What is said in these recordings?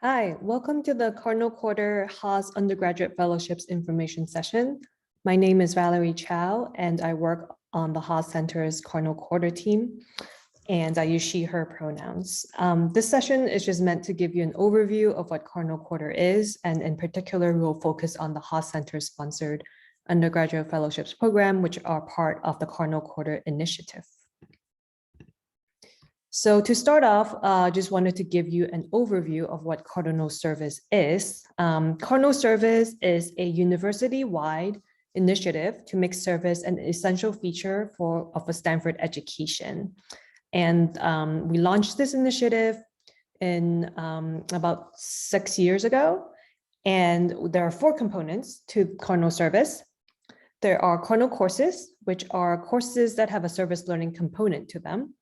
Hi, welcome to the Cardinal Quarter Haas Undergraduate Fellowships Information Session. My name is Valerie Chow, and I work on the Haas Center's Cardinal Quarter team, and I use she, her pronouns. This session is just meant to give you an overview of what Cardinal Quarter is, and in particular, we will focus on the Haas Center-sponsored undergraduate fellowships program, which are part of the Cardinal Quarter initiative. So to start off, just wanted to give you an overview of what Cardinal Service is. Cardinal Service is a university-wide initiative to make service an essential feature of a Stanford education. And we launched this initiative in about 6 years ago. And there are 4 components to Cardinal Service. There are Cardinal courses, which are courses that have a service learning component to them.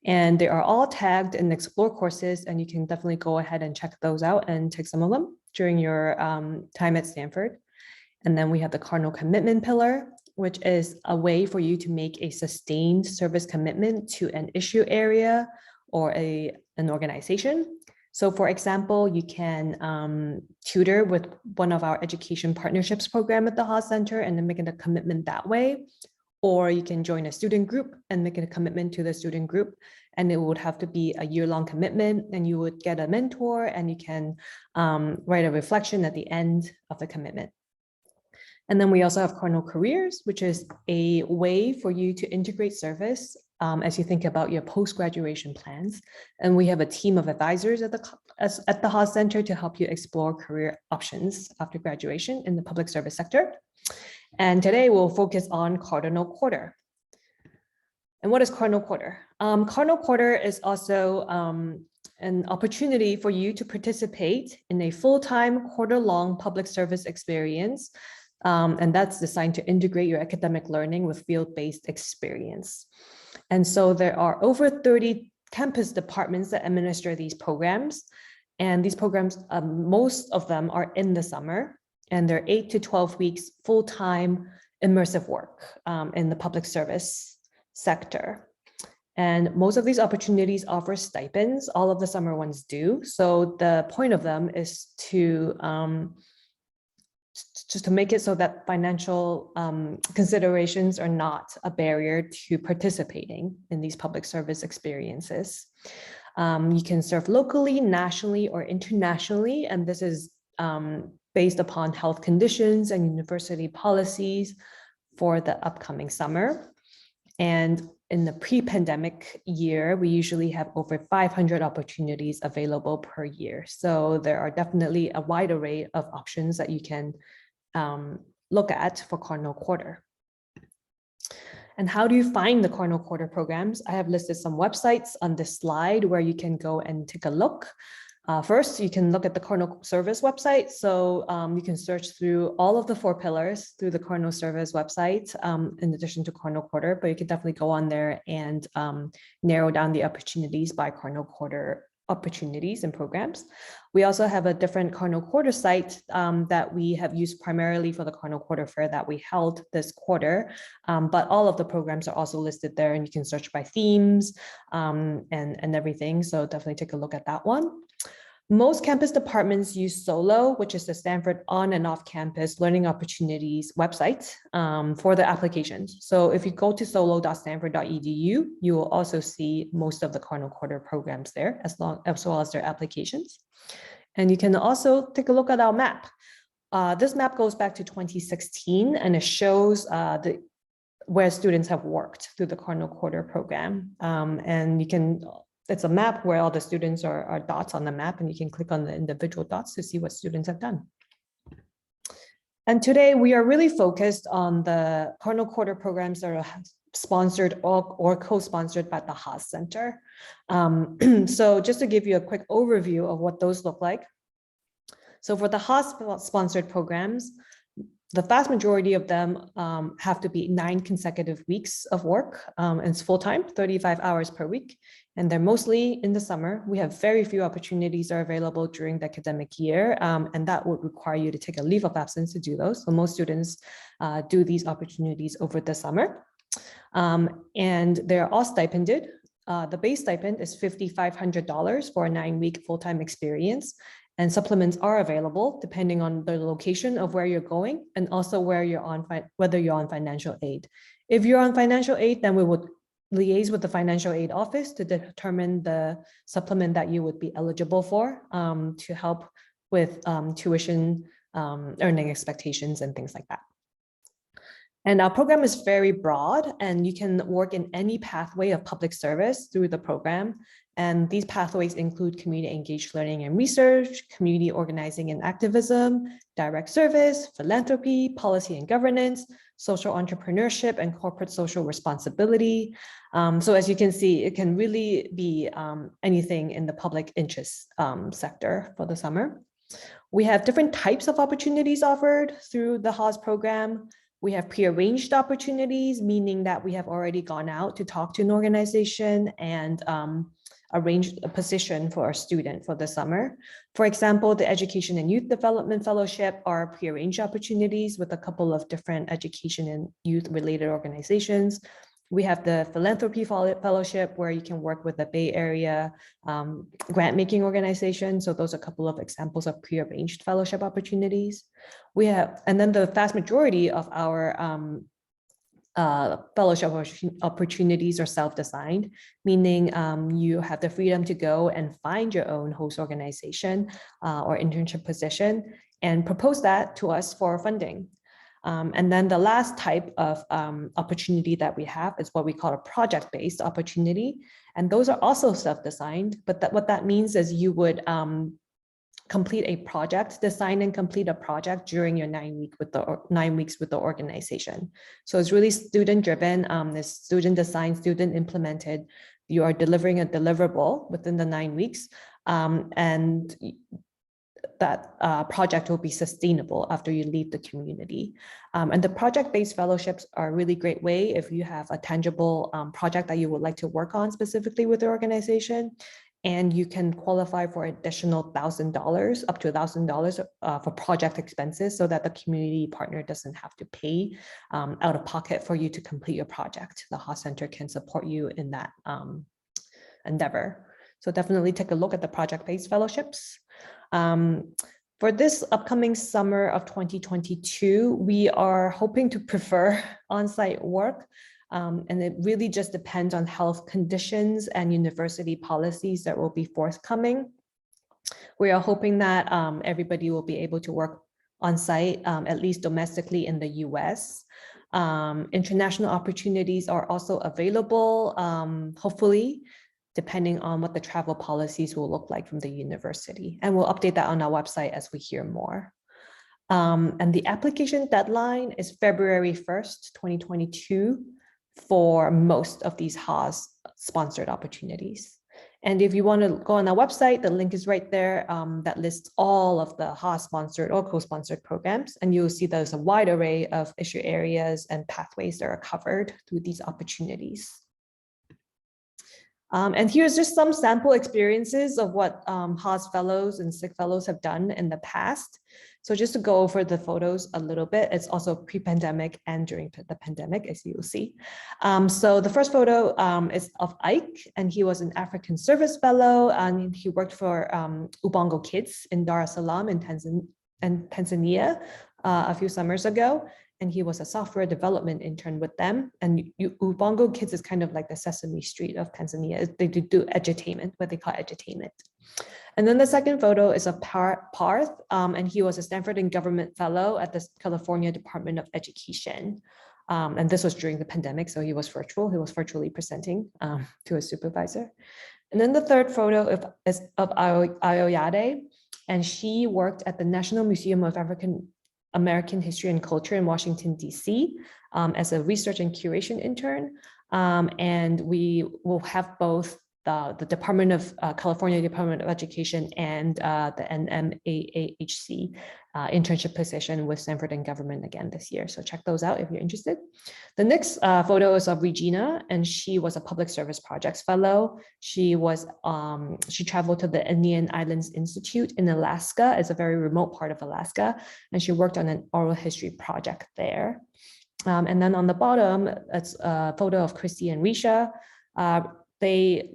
And they are all tagged in Explore courses, and you can definitely go ahead and check those out and take some of them during your time at Stanford. And then we have the Cardinal Commitment Pillar, which is a way for you to make a sustained service commitment to an issue area or an organization. So for example, you can tutor with one of our education partnerships program at the Haas Center and then make it a commitment that way. Or you can join a student group and make it a commitment to the student group. And it would have to be a year-long commitment, and you would get a mentor, and you can write a reflection at the end of the commitment. And then we also have Cardinal Careers, which is a way for you to integrate service as you think about your post-graduation plans. And we have a team of advisors at the Haas Center to help you explore career options after graduation in the public service sector. And today we'll focus on Cardinal Quarter. And what is Cardinal Quarter? Cardinal Quarter is also an opportunity for you to participate in a full-time quarter-long public service experience. And that's designed to integrate your academic learning with field-based experience. And so there are over 30 campus departments that administer these programs. And these programs, most of them are in the summer. And they're 8 to 12 weeks full-time immersive work in the public service sector. And most of these opportunities offer stipends. All of the summer ones do. So the point of them is to just to make it so that financial considerations are not a barrier to participating in these public service experiences. You can serve locally, nationally, or internationally, and this is based upon health conditions and university policies for the upcoming summer. And in the pre-pandemic year, we usually have over 500 opportunities available per year. So there are definitely a wide array of options that you can look at for Cardinal Quarter. And how do you find the Cardinal Quarter programs? I have listed some websites on this slide where you can go and take a look. First, you can look at the Cardinal Service website. So you can search through all of the 4 pillars through the Cardinal Service website, in addition to Cardinal Quarter, but you can definitely go on there and narrow down the opportunities by Cardinal Quarter opportunities and programs. We also have a different Cardinal Quarter site that we have used primarily for the Cardinal Quarter Fair that we held this quarter, but all of the programs are also listed there, and you can search by themes and everything. So definitely take a look at that one. Most campus departments use Solo, which is the Stanford on and off campus learning opportunities website for the applications. So if you go to solo.stanford.edu, you will also see most of the Cardinal Quarter programs there, as well as their applications. And you can also take a look at our map. This map goes back to 2016, and it shows where students have worked through the Cardinal Quarter program. And you can it's a map where all the students are dots on the map, and you can click on the individual dots to see what students have done. And today we are really focused on the Cardinal Quarter programs that are sponsored or co-sponsored by the Haas Center. So just to give you a quick overview of what those look like. So for the Haas sponsored programs, the vast majority of them have to be 9 consecutive weeks of work, and it's full-time, 35 hours per week, and they're mostly in the summer. We have very few opportunities that are available during the academic year, and that would require you to take a leave of absence to do those. So most students do these opportunities over the summer, and they're all stipended. the base stipend is $5,500 for a 9-week full-time experience, and supplements are available depending on the location of where you're going and also whether you're on financial aid. If you're on financial aid, then we would liaise with the financial aid office to determine the supplement that you would be eligible for, to help with tuition, earning expectations and things like that. And our program is very broad, and you can work in any pathway of public service through the program. And these pathways include community engaged learning and research, community organizing and activism, direct service, philanthropy, policy and governance, social entrepreneurship, and corporate social responsibility. So as you can see, it can really be anything in the public interest sector for the summer. We have different types of opportunities offered through the Haas program. We have pre-arranged opportunities, meaning that we have already gone out to talk to an organization and arranged a position for a student for the summer. For example, the Education and Youth Development Fellowship are pre-arranged opportunities with a couple of different education and youth related organizations. We have the Philanthropy Fellowship, where you can work with the Bay Area grant-making organization. So those are a couple of examples of pre-arranged fellowship opportunities. We have, and then the vast majority of our fellowship opportunities are self-designed, meaning you have the freedom to go and find your own host organization or internship position and propose that to us for funding. And then the last type of opportunity that we have is what we call a project-based opportunity. And those are also self-designed, but what that means is you would complete a project, design and complete a project during your 9 weeks with the organization. So it's really student-driven, it's student designed, student implemented. You are delivering a deliverable within the 9 weeks, and that project will be sustainable after you leave the community. And the project-based fellowships are a really great way if you have a tangible project that you would like to work on specifically with the organization, and you can qualify for additional $1,000, up to $1,000 for project expenses, so that the community partner doesn't have to pay out of pocket for you to complete your project. The Haas Center can support you in that endeavor. So definitely take a look at the project-based fellowships. For this upcoming summer of 2022, we are hoping to prefer on-site work, and it really just depends on health conditions and university policies that will be forthcoming. We are hoping that everybody will be able to work on-site, at least domestically in the US. International opportunities are also available, hopefully, depending on what the travel policies will look like from the university. And we'll update that on our website as we hear more. And the application deadline is February 1st, 2022 for most of these Haas sponsored opportunities. And if you want to go on our website, the link is right there that lists all of the Haas sponsored or co-sponsored programs. And you'll see there's a wide array of issue areas and pathways that are covered through these opportunities. And here's just some sample experiences of what Haas fellows and SIG fellows have done in the past. So just to go over the photos a little bit, it's also pre-pandemic and during the pandemic, as you will see. So the first photo is of Ike, and he was an African service fellow, and he worked for Ubongo Kids in Dar es Salaam in Tanzania a few summers ago. And he was a software development intern with them. And Ubongo Kids is kind of like the Sesame Street of Tanzania. They do edutainment, what they call edutainment. And then the second photo is of Parth, and he was a Stanford and government fellow at the California Department of Education. And this was during the pandemic, so he was virtual. He was virtually presenting to his supervisor. And then the third photo is of Ayoyade, and she worked at the National Museum of American History and Culture in Washington, D.C. As a research and curation intern. And we will have both the Department of California Department of Education and the NMAAHC internship position with Stanford and government again this year. So check those out if you're interested. The next photo is of Regina, and she was a public service projects fellow. She traveled to the Indian Islands Institute in Alaska. It's a very remote part of Alaska, and she worked on an oral history project there. And then on the bottom, it's a photo of Christy and Risha. they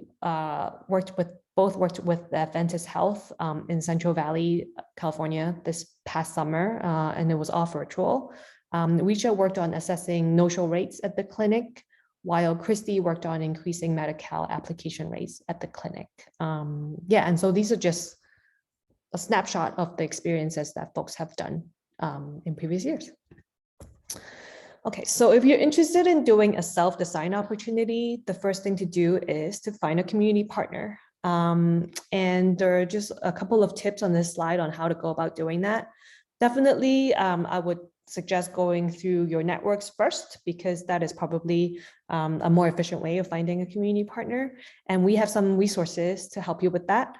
both worked with Adventist Health in Central Valley, California this past summer, and it was all virtual. Risha worked on assessing no-show rates at the clinic, while Christy worked on increasing Medi-Cal application rates at the clinic. Yeah, and so these are just a snapshot of the experiences that folks have done in previous years. Okay, so if you're interested in doing a self-design opportunity, the first thing to do is to find a community partner. And there are just a couple of tips on this slide on how to go about doing that. Definitely, I would suggest going through your networks first, because that is probably a more efficient way of finding a community partner. And we have some resources to help you with that.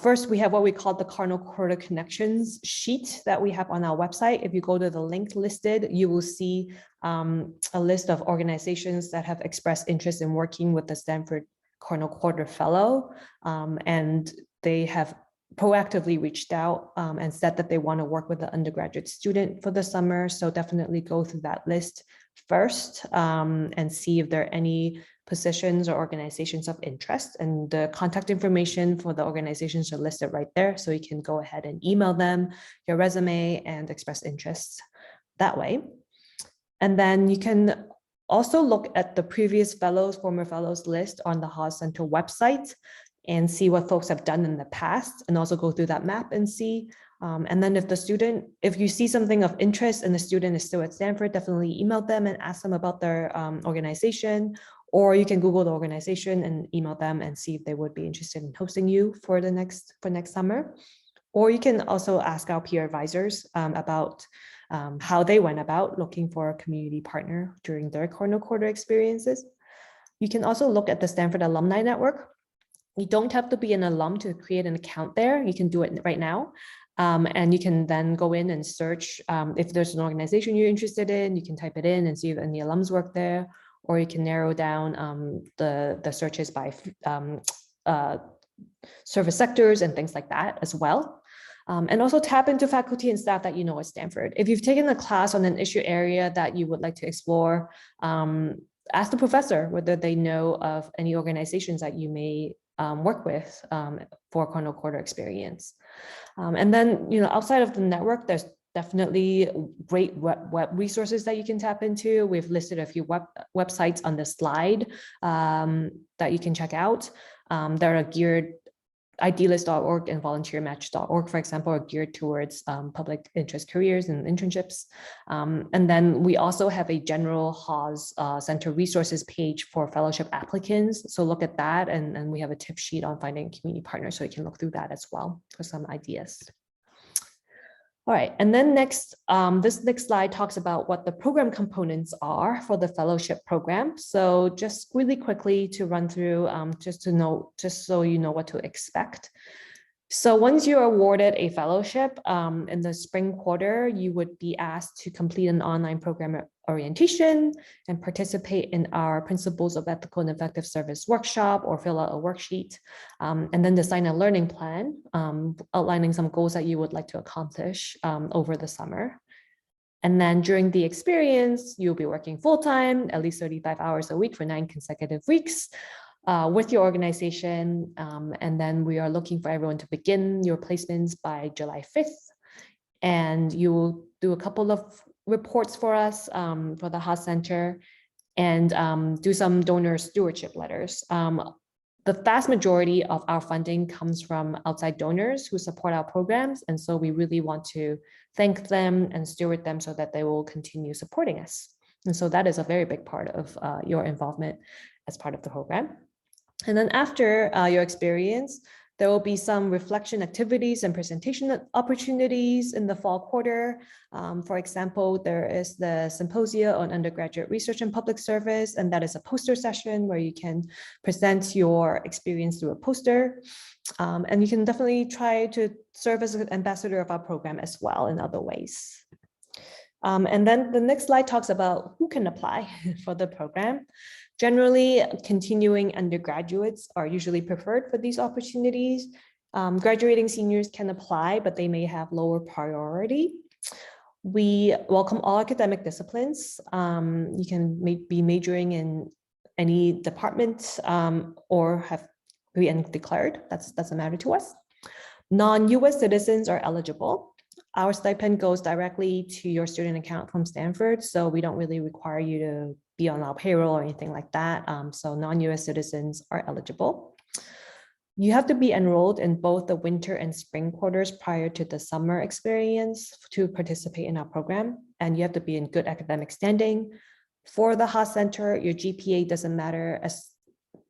First, we have what we call the Cardinal Quarter Connections sheet that we have on our website. If you go to the link listed, you will see a list of organizations that have expressed interest in working with the Stanford Cardinal Quarter Fellow, and they have proactively reached out and said that they want to work with the undergraduate student for the summer. So definitely go through that list first and see if there are any positions or organizations of interest, and the contact information for the organizations are listed right there. So you can go ahead and email them your resume and express interest that way. And then you can also look at the previous fellows, former fellows list on the Haas Center website and see what folks have done in the past, and also go through that map and see. And then if you see something of interest and the student is still at Stanford, definitely email them and ask them about their organization, or you can Google the organization and email them and see if they would be interested in hosting you for next summer. Or you can also ask our peer advisors about how they went about looking for a community partner during their Cardinal Quarter experiences. You can also look at the Stanford Alumni Network. You don't have to be an alum to create an account there. You can do it right now. And you can then go in and search if there's an organization you're interested in, you can type it in and see if any alums work there, or you can narrow down the searches by service sectors and things like that as well. And also tap into faculty and staff that you know at Stanford. If you've taken a class on an issue area that you would like to explore, ask the professor whether they know of any organizations that you may work with for Cardinal Quarter experience. And then, outside of the network, there's definitely great web resources that you can tap into. We've listed a few websites on the slide that you can check out. There are geared, idealist.org and volunteermatch.org, for example, are geared towards public interest careers and internships. And then we also have a general Haas Center resources page for fellowship applicants. So look at that, and we have a tip sheet on finding a community partner, so you can look through that as well for some ideas. All right, and then next, this next slide talks about what the program components are for the fellowship program. So just really quickly to run through, just so you know what to expect. So once you're awarded a fellowship in the spring quarter, you would be asked to complete an online program orientation and participate in our Principles of Ethical and Effective Service workshop, or fill out a worksheet, and then design a learning plan outlining some goals that you would like to accomplish over the summer. And then during the experience, you'll be working full-time, at least 35 hours a week for 9 consecutive weeks. With your organization, and then we are looking for everyone to begin your placements by July 5th. And you will do a couple of reports for us for the Haas Center, and do some donor stewardship letters. The vast majority of our funding comes from outside donors who support our programs, and so we really want to thank them and steward them so that they will continue supporting us. And so that is a very big part of your involvement as part of the program. And then after your experience, there will be some reflection activities and presentation opportunities in the fall quarter. For example, there is the Symposia on Undergraduate Research and Public Service, and that is a poster session where you can present your experience through a poster. And you can definitely try to serve as an ambassador of our program as well in other ways. And then the next slide talks about who can apply for the program. Generally, continuing undergraduates are usually preferred for these opportunities. Graduating seniors can apply, but they may have lower priority. We welcome all academic disciplines. You can be majoring in any department or have been declared. That doesn't matter to us. Non-US citizens are eligible. Our stipend goes directly to your student account from Stanford, so we don't really require you to be on our payroll or anything like that. So non-US citizens are eligible. You have to be enrolled in both the winter and spring quarters prior to the summer experience to participate in our program, and you have to be in good academic standing. For the Haas Center, your GPA doesn't matter as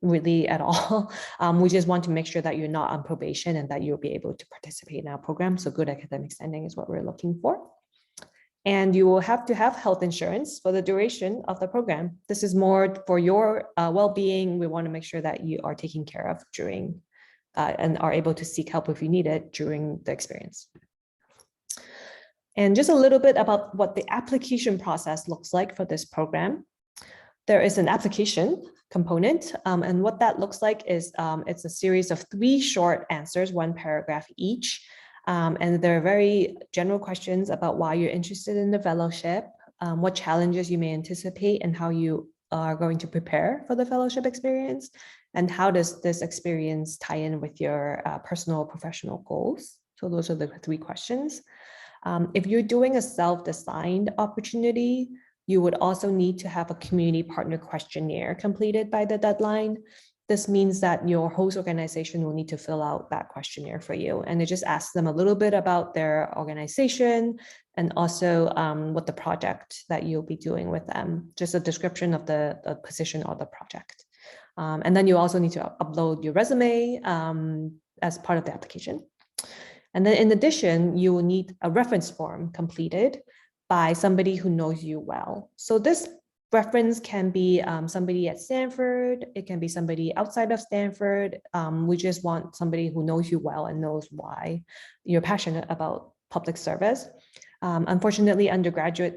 really at all. We just want to make sure that you're not on probation and that you'll be able to participate in our program. So good academic standing is what we're looking for. And you will have to have health insurance for the duration of the program. This is more for your well-being. We want to make sure that you are taken care of during and are able to seek help if you need it during the experience. And just a little bit about what the application process looks like for this program. There is an application component, and what that looks like is it's a series of 3 short answers, 1 paragraph each, and they're very general questions about why you're interested in the fellowship, what challenges you may anticipate, and how you are going to prepare for the fellowship experience, and how does this experience tie in with your personal or professional goals. So those are the 3 questions. If you're doing a self-designed opportunity, you would also need to have a community partner questionnaire completed by the deadline. This means that your host organization will need to fill out that questionnaire for you. And it just asks them a little bit about their organization and also what the project that you'll be doing with them, just a description of the position or the project. And then you also need to upload your resume as part of the application. And then in addition, you will need a reference form completed by somebody who knows you well. So this reference can be somebody at Stanford, it can be somebody outside of Stanford. We just want somebody who knows you well and knows why you're passionate about public service. Unfortunately,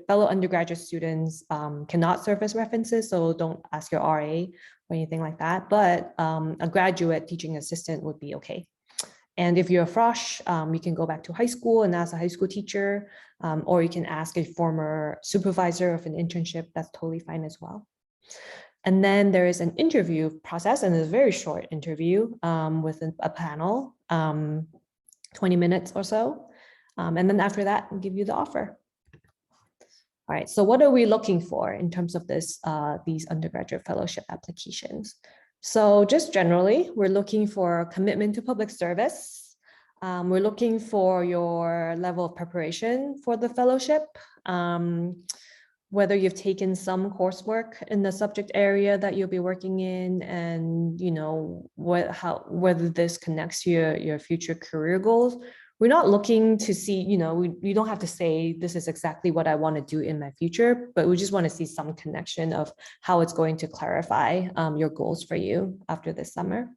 fellow undergraduate students cannot serve as references, so don't ask your RA or anything like that, but a graduate teaching assistant would be okay. And if you're a frosh, you can go back to high school and ask a high school teacher, or you can ask a former supervisor of an internship. That's totally fine as well. And then there is an interview process, and it's a very short interview with a panel, 20 minutes or so. And then after that, we'll give you the offer. All right, so what are we looking for in terms of these undergraduate fellowship applications? So just generally, we're looking for commitment to public service. We're looking for your level of preparation for the fellowship, whether you've taken some coursework in the subject area that you'll be working in, and whether this connects to your future career goals. We're not looking to see, you don't have to say this is exactly what I want to do in my future, but we just want to see some connection of how it's going to clarify your goals for you after this summer.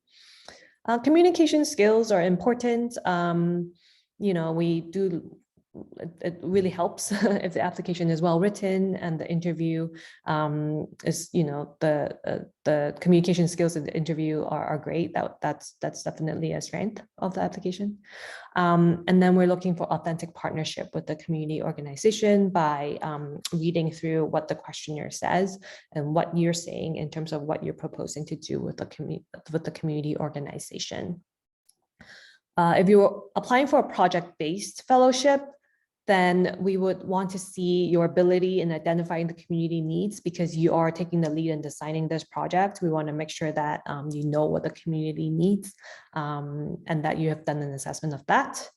Communication skills are important. It really helps if the application is well written and the interview is, the communication skills in the interview are great. That's definitely a strength of the application. And then we're looking for authentic partnership with the community organization by reading through what the questionnaire says and what you're saying in terms of what you're proposing to do with the community organization. If you're applying for a project-based fellowship, then we would want to see your ability in identifying the community needs, because you are taking the lead in designing this project. We want to make sure that you know what the community needs and that you have done an assessment of that.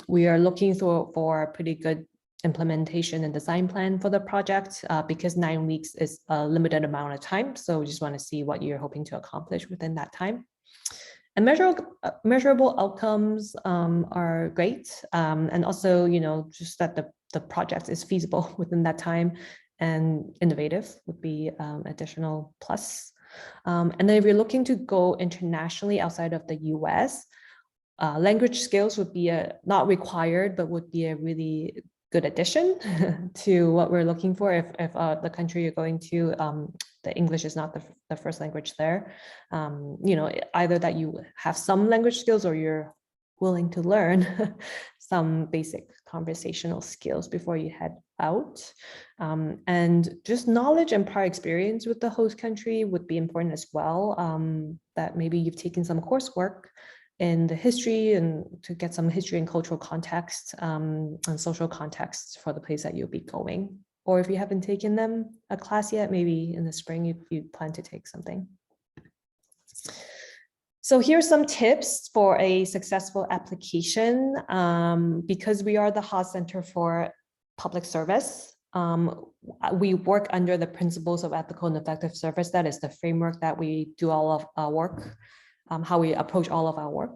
We are looking for a pretty good implementation and design plan for the project because 9 weeks is a limited amount of time. So we just want to see what you're hoping to accomplish within that time. And measurable outcomes are great. And also, just that the project is feasible within that time and innovative would be additional plus. And then if you're looking to go internationally outside of the US, language skills would be not required, but would be a really good addition to what we're looking for. If the country you're going to, the English is not the first language there, either that you have some language skills or you're willing to learn some basic conversational skills before you head out. And just knowledge and prior experience with the host country would be important as well, that maybe you've taken some coursework in the history and to get some history and cultural context and social context for the place that you'll be going. Or if you haven't taken a class yet, maybe in the spring you plan to take something. So here's some tips for a successful application. Because we are the Haas Center for Public Service, we work under the principles of ethical and effective service. That is the framework that we do all of our work, how we approach all of our work.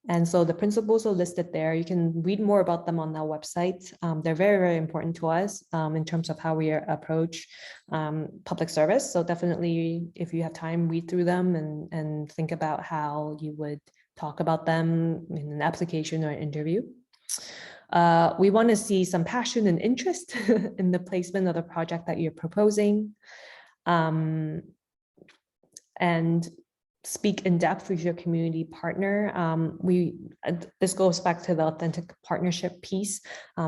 And so the principles are listed there. You can read more about them on our website. They're very, very important to us in terms of how we approach public service. So definitely, if you have time, read through them and think about how you would talk about them in an application or an interview. We want to see some passion and interest in the placement of the project that you're proposing. And speak in depth with your community partner. This goes back to the authentic partnership piece.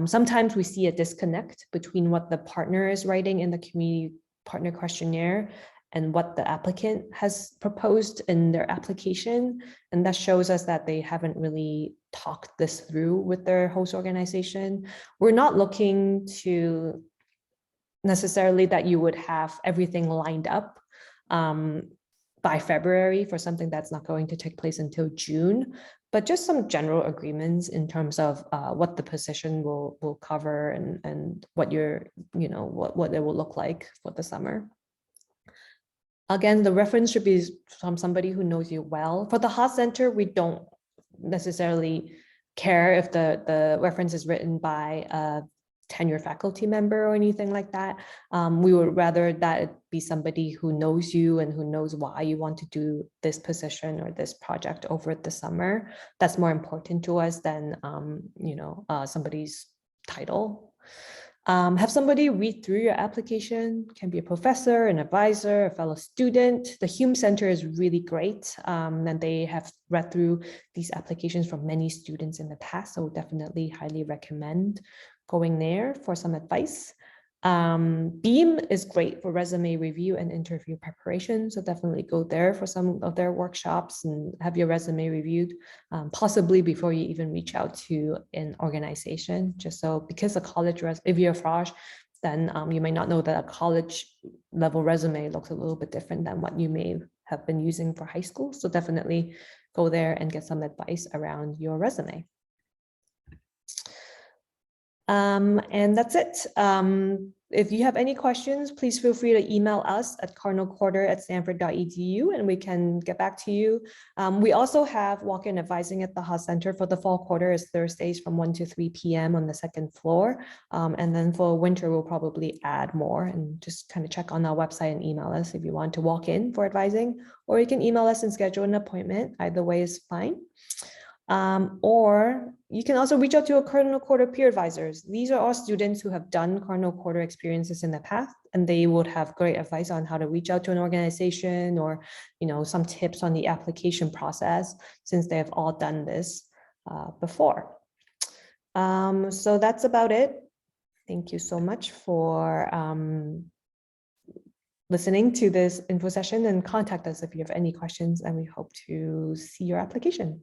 Sometimes we see a disconnect between what the partner is writing in the community partner questionnaire and what the applicant has proposed in their application. And that shows us that they haven't really talked this through with their host organization. We're not looking to necessarily that you would have everything lined up by February for something that's not going to take place until June, but just some general agreements in terms of what the position will cover and what what it will look like for the summer. Again, the reference should be from somebody who knows you well. For the Haas Center, we don't necessarily care if the reference is written by a tenured faculty member or anything like that. We would rather that it be somebody who knows you and who knows why you want to do this position or this project over the summer. That's more important to us than somebody's title. Have somebody read through your application. Can be a professor, an advisor, a fellow student. The Hume Center is really great, and they have read through these applications from many students in the past, so definitely highly recommend going there for some advice. Beam is great for resume review and interview preparation, so definitely go there for some of their workshops and have your resume reviewed, possibly before you even reach out to an organization, just so, because a college, if you're a FROSH, then you might not know that a college level resume looks a little bit different than what you may have been using for high school. So definitely go there and get some advice around your resume. And that's it. If you have any questions, please feel free to email us at cardinalquarter@stanford.edu and we can get back to you. We also have walk-in advising at the Haas Center for the fall quarter is Thursdays from 1 to 3 p.m. on the second floor. And then for winter, we'll probably add more, and just kind of check on our website and email us if you want to walk in for advising, or you can email us and schedule an appointment. Either way is fine. Or you can also reach out to a Cardinal Quarter peer advisors. These are all students who have done Cardinal Quarter experiences in the past, and they would have great advice on how to reach out to an organization, or some tips on the application process, since they have all done this before. So that's about it. Thank you so much for listening to this info session, and contact us if you have any questions, and we hope to see your application.